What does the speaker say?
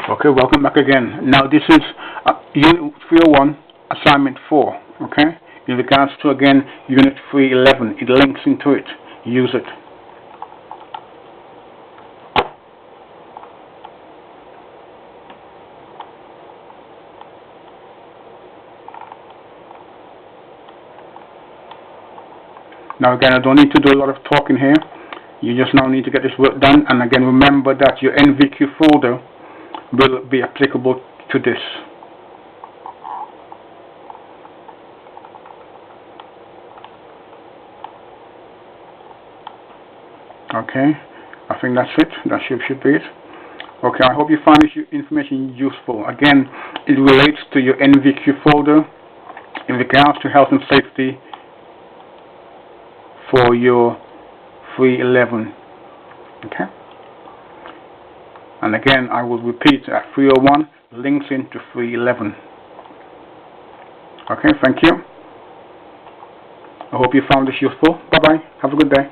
Okay, welcome back again. Now this is Unit 301, Assignment 4, okay? In regards to, again, Unit 311, it links into it. Use it. Now again, I don't need to do a lot of talking here. You just now need to get this work done, and again, remember that your NVQ folder will be applicable to this. Okay, I think that's it. That should be it. Okay, I hope you find this information useful. Again, it relates to your NVQ folder in regards to health and safety for your 311. Okay, and again, I will repeat that 301 links into 311. Okay, thank you. I hope you found this useful. Bye bye. Have a good day.